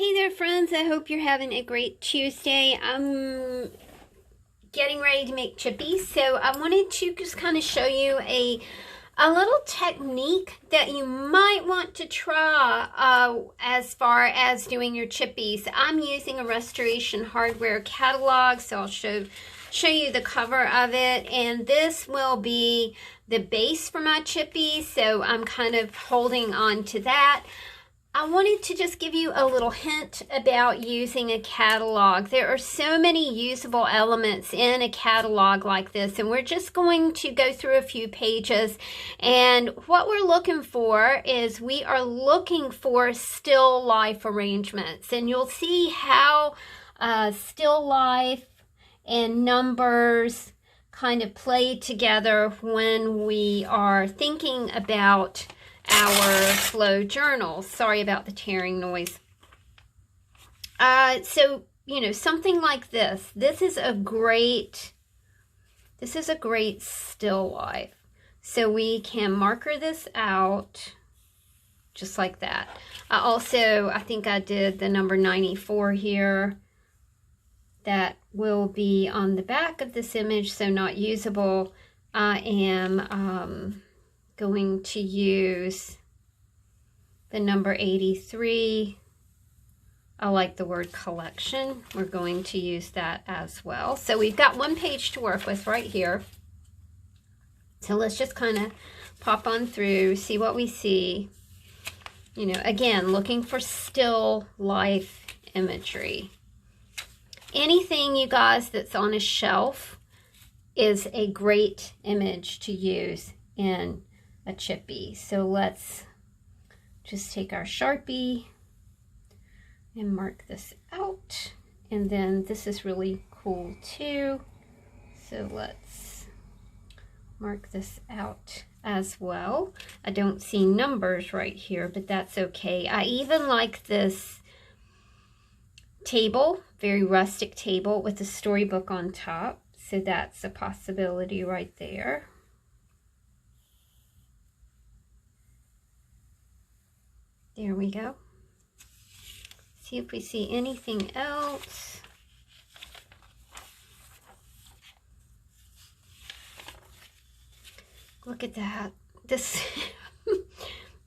Hey there, friends. I hope you're having a great Tuesday. I'm getting ready to make chippies, so I wanted to just kind of show you a little technique that you might want to try as far as doing your chippies. I'm using a Restoration Hardware catalog, so I'll show you the cover of it, and this will be the base for my chippies, so I'm kind of holding on to that. I wanted to just give you a little hint about using a catalog. There are so many usable elements in a catalog like this, and we're just going to go through a few pages. And what we're looking for is we are looking for still life arrangements. And you'll see how still life and numbers kind of play together when we are thinking about our flow journals. Sorry about the tearing noise. So, you know, something like this. This is a great still life. So we can marker this out just like that. I think I did the number 94 here. That will be on the back of this image, so not usable. I am going to use the number 83. I like the word collection. We're going to use that as well. So we've got one page to work with right here. So let's just kind of pop on through, see what we see. You know, again, looking for still life imagery. Anything, you guys, that's on a shelf is a great image to use in a chippy. So let's just take our Sharpie and mark this out. And then this is really cool too. So let's mark this out as well. I don't see numbers right here, but that's okay. I even like this table, very rustic table with a storybook on top. So that's a possibility right there. There we go. See if we see anything else. Look at that. This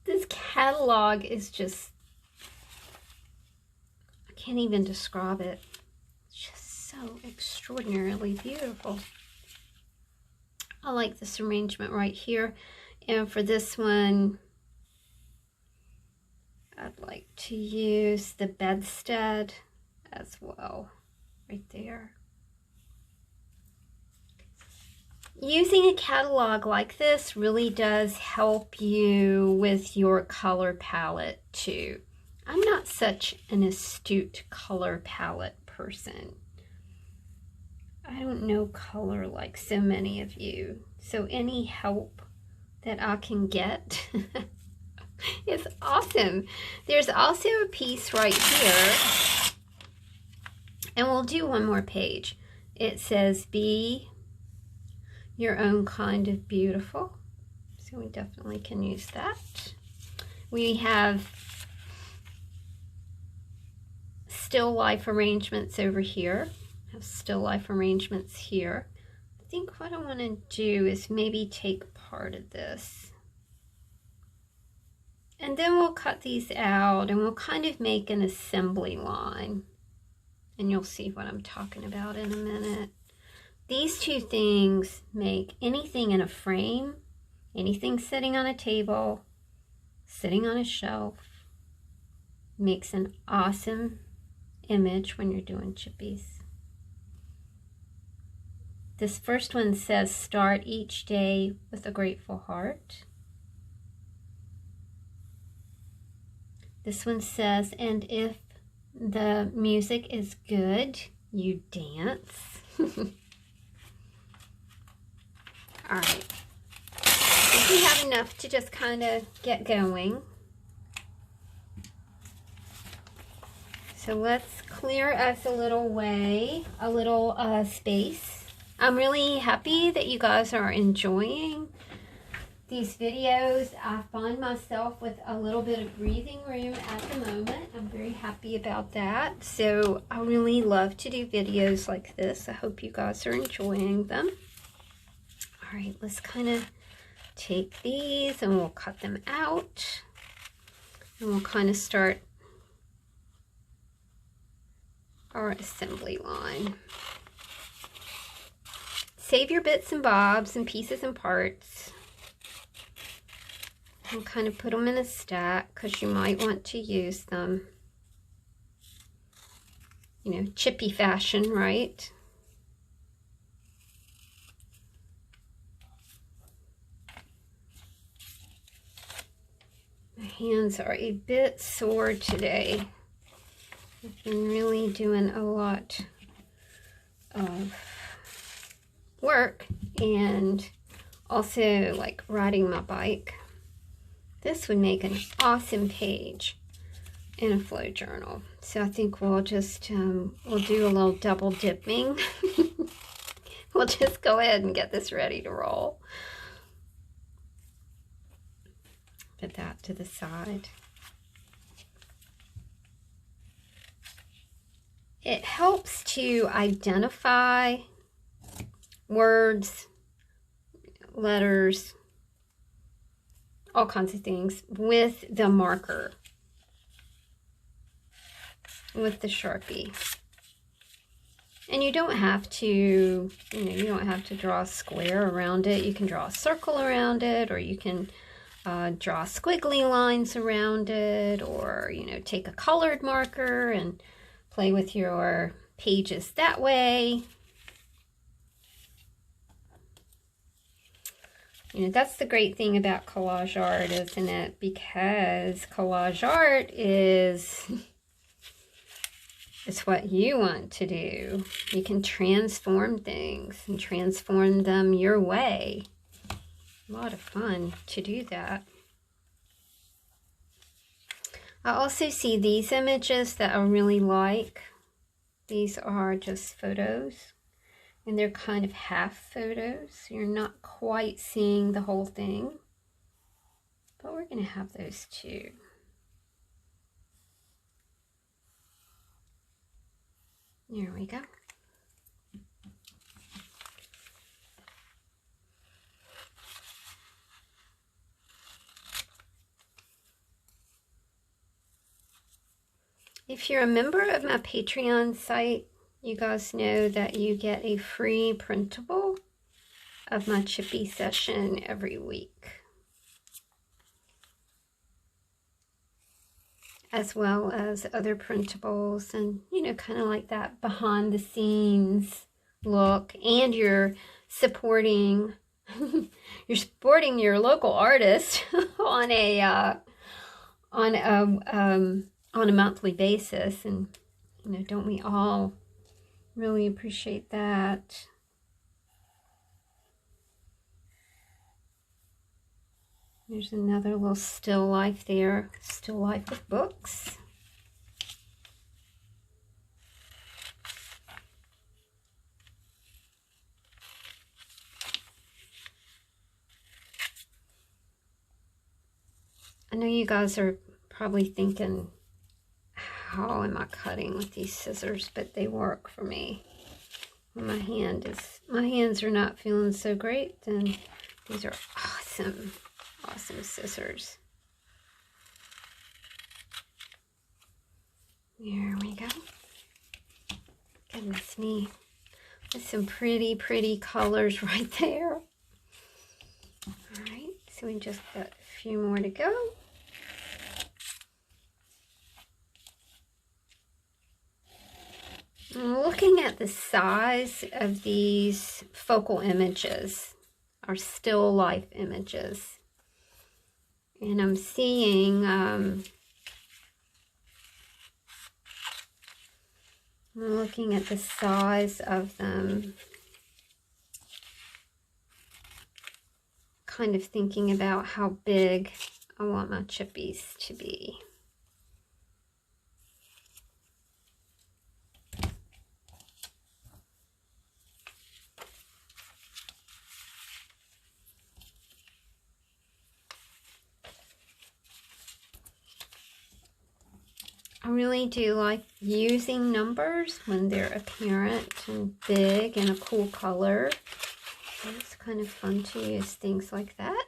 this catalog is just, I can't even describe it. It's just so extraordinarily beautiful. I like this arrangement right here. And for this one, I'd like to use the bedstead as well, right there. Using a catalog like this really does help you with your color palette too. I'm not such an astute color palette person. I don't know color like so many of you. So any help that I can get it's awesome. There's also a piece right here, and we'll do one more page. It says, be your own kind of beautiful. So we definitely can use that. We have still life arrangements over here. I have still life arrangements here. I think what I want to do is maybe take part of this. And then we'll cut these out and we'll kind of make an assembly line. And you'll see what I'm talking about in a minute. These two things make anything in a frame, anything sitting on a table, sitting on a shelf, makes an awesome image when you're doing chippies. This first one says, start each day with a grateful heart. This one says, and if the music is good, you dance. All right. I think we have enough to just kind of get going. So let's clear us a little way, a little space. I'm really happy that you guys are enjoying these videos. I find myself with a little bit of breathing room at the moment. I'm very happy about that. So I really love to do videos like this. I hope you guys are enjoying them. All right, let's kind of take these and we'll cut them out. And we'll kind of start our assembly line. Save your bits and bobs and pieces and parts. And kind of put them in a stack because you might want to use them. You know, chippy fashion, right? My hands are a bit sore today. I've been really doing a lot of work and also like riding my bike. This would make an awesome page in a flow journal. So I think we'll just, we'll do a little double dipping. We'll just go ahead and get this ready to roll. Put that to the side. It helps to identify words, letters, all kinds of things with the marker, with the Sharpie. And you don't have to, you don't have to draw a square around it. You can draw a circle around it, or you can draw squiggly lines around it, or, take a colored marker and play with your pages that way. That's the great thing about collage art, isn't it? Because collage art is it's what you want to do. You can transform things and transform them your way. A lot of fun to do that. I also see these images that I really like. These are just photos, and they're kind of half photos. You're not quite seeing the whole thing, but we're going to have those too. There we go. If you're a member of my Patreon site, you guys know that you get a free printable of my Chippy session every week, as well as other printables and, kind of like that behind the scenes look. And you're supporting your local artist on a monthly basis, and don't we all really appreciate that? There's another little still life there, still life of books. I know you guys are probably thinking, how am I cutting with these scissors? But they work for me. When my hands are not feeling so great, then these are awesome scissors. There we go. Goodness me. There's some pretty colors right there. All right, so we just got a few more to go. Looking at the size of these focal images, our still life images, and I'm seeing looking at the size of them, kind of thinking about how big I want my chippies to be. really do like using numbers when they're apparent and big and a cool color. It's kind of fun to use things like that.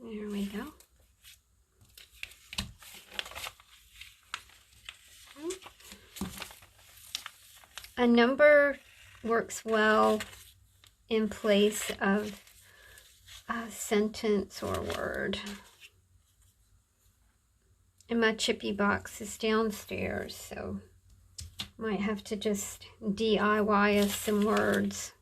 There we go. A number works well in place of a sentence or word. And my chippy box is downstairs, so might have to just DIY us some words.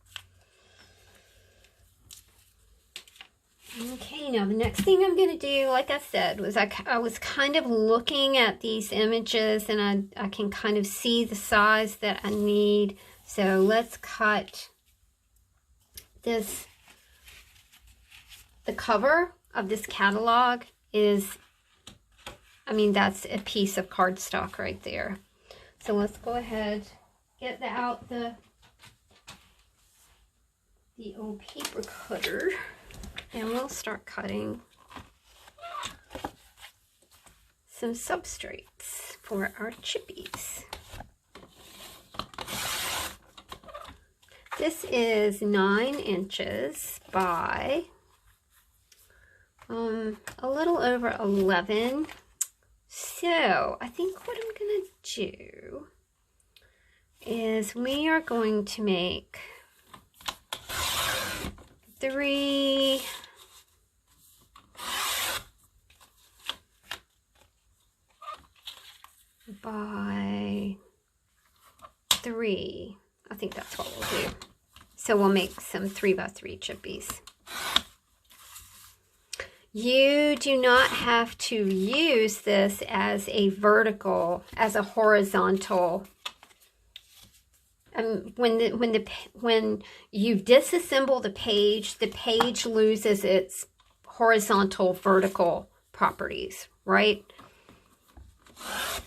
Okay, now the next thing I'm going to do, like I said, was I was kind of looking at these images, and I can kind of see the size that I need. So let's cut this. The cover of this catalog is, I mean, that's a piece of cardstock right there. So let's go ahead, get out the old paper cutter. And we'll start cutting some substrates for our chippies. This is 9 inches by a little over 11. So I think what I'm going to do is we are going to make 3 by 3. I think that's what we'll do. So we'll make some 3 by 3 chippies. You do not have to use this as a vertical, as a horizontal. When you disassemble the page loses its horizontal, vertical properties, right?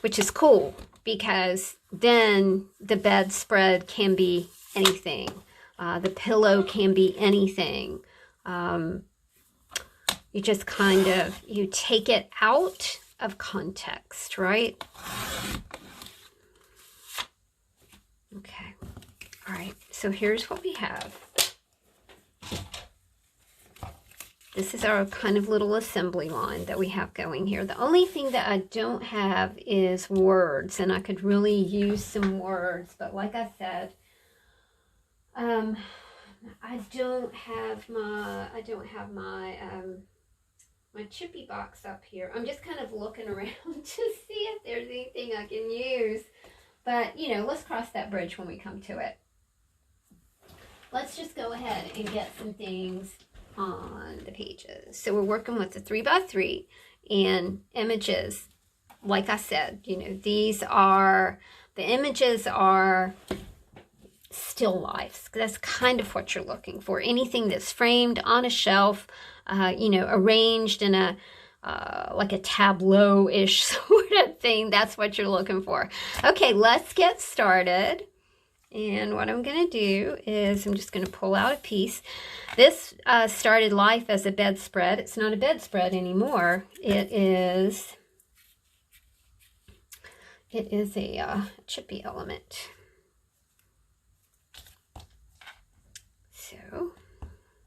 Which is cool, because then the bedspread can be anything. The pillow can be anything. You just kind of, you take it out of context, right? Okay. All right. So here's what we have. This is our kind of little assembly line that we have going here. The only thing that I don't have is words, and I could really use some words, but like I said, I don't have my my chippy box up here. I'm just kind of looking around to see if there's anything I can use. But, you know, let's cross that bridge when we come to it. Let's just go ahead and get some things on the pages. So we're working with the 3 by 3 and images. Like I said, you know, the images are still lifes. That's kind of what you're looking for. Anything that's framed on a shelf, you know, arranged in a like a tableau-ish sort of thing. That's what you're looking for. Okay, let's get started. And what I'm going to do is I'm just going to pull out a piece. This started life as a bedspread. It's not a bedspread anymore. It is a chippy element. So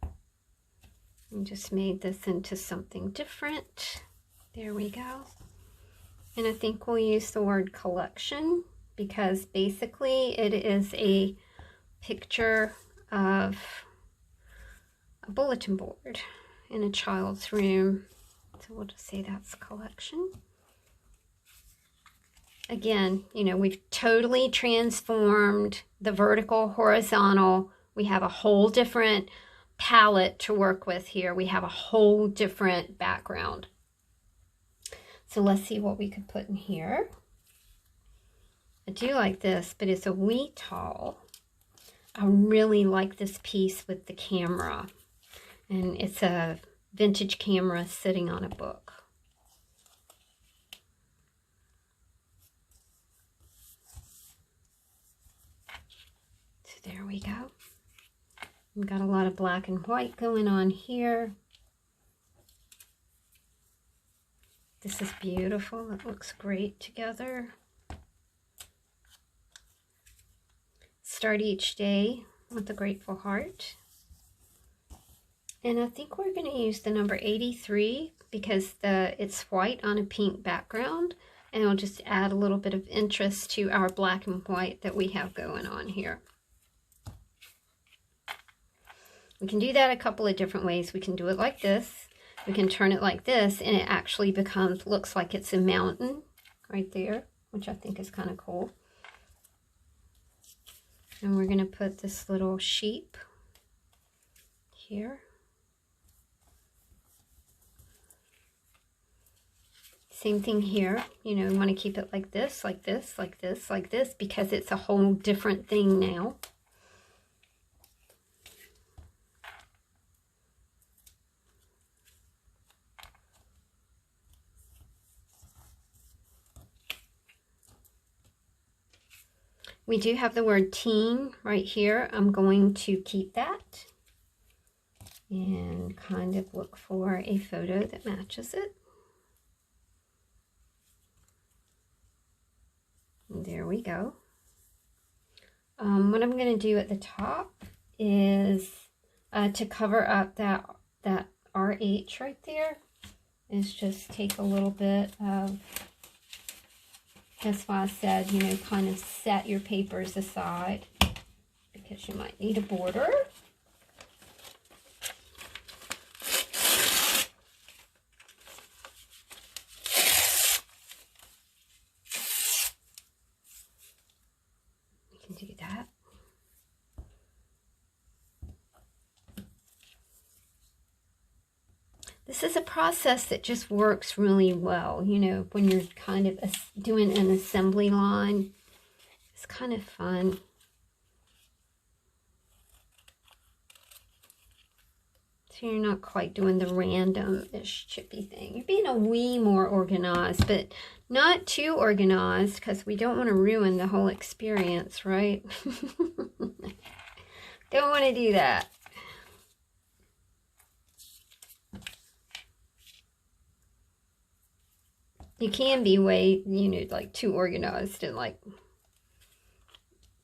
I just made this into something different. There we go. And I think we'll use the word collection, because basically it is a picture of a bulletin board in a child's room. So we'll just say that's collection. Again, you know, we've totally transformed the vertical, horizontal. We have a whole different palette to work with here. We have a whole different background. So let's see what we could put in here. I do like this, but it's a wee tall. I really like this piece with the camera. And it's a vintage camera sitting on a book. There we go. We've got a lot of black and white going on here. This is beautiful. It looks great together. Start each day with a grateful heart. And I think we're going to use the number 83 because it's white on a pink background. And it'll just add a little bit of interest to our black and white that we have going on here. We can do that a couple of different ways. We can do it like this. We can turn it like this, and it actually looks like it's a mountain right there, which I think is kind of cool. And we're going to put this little sheep here. Same thing here. You know, we want to keep it like this, like this, like this, like this, because it's a whole different thing now. We do have the word teen right here. I'm going to keep that and kind of look for a photo that matches it. And there we go. What I'm going to do at the top is to cover up that RH right there, is just take a little bit of, that's why I said, you know, kind of set your papers aside because you might need a border. You can do that. This is a process that just works really well, you know, when you're kind of doing an assembly line. It's kind of fun. So you're not quite doing the random-ish chippy thing. You're being a wee more organized, but not too organized because we don't want to ruin the whole experience, right? Don't want to do that. You can be way, you know, like too organized and like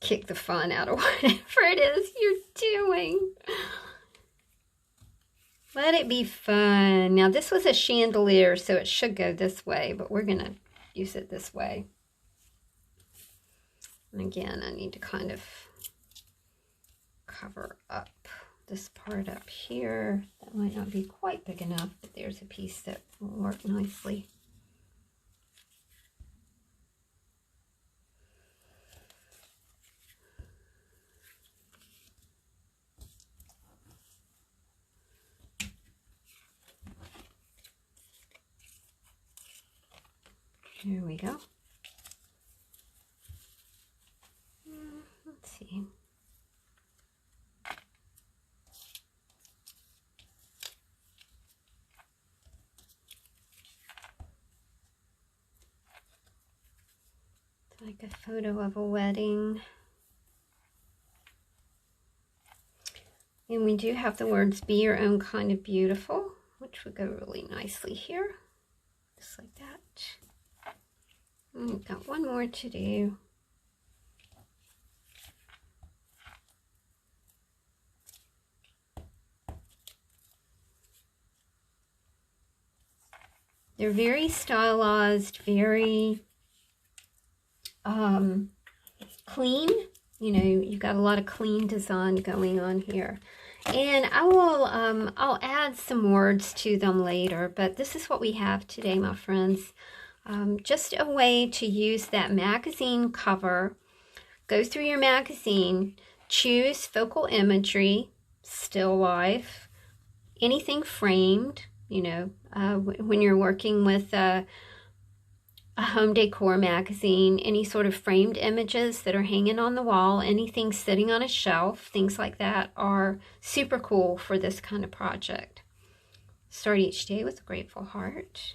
kick the fun out of whatever it is you're doing. Let it be fun. Now this was a chandelier, so it should go this way, but we're gonna use it this way. And again, I need to kind of cover up this part up here. That might not be quite big enough, but there's a piece that will work nicely. Here we go. Let's see. It's like a photo of a wedding. And we do have the words "be your own kind of beautiful," which would go really nicely here. Just like that. We've got one more to do. They're very stylized, very clean. You know, you've got a lot of clean design going on here. And I will, I'll add some words to them later, but this is what we have today, my friends. Just a way to use that magazine cover. Go through your magazine, choose focal imagery, still life, anything framed, you know, when you're working with a home decor magazine, any sort of framed images that are hanging on the wall, anything sitting on a shelf, things like that are super cool for this kind of project. Start each day with a grateful heart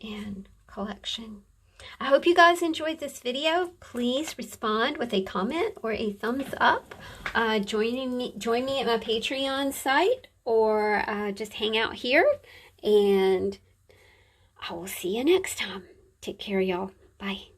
and collection. I hope you guys enjoyed this video. Please respond with a comment or a thumbs up. Join me at my Patreon site, or just hang out here. And I will see you next time. Take care, y'all. Bye.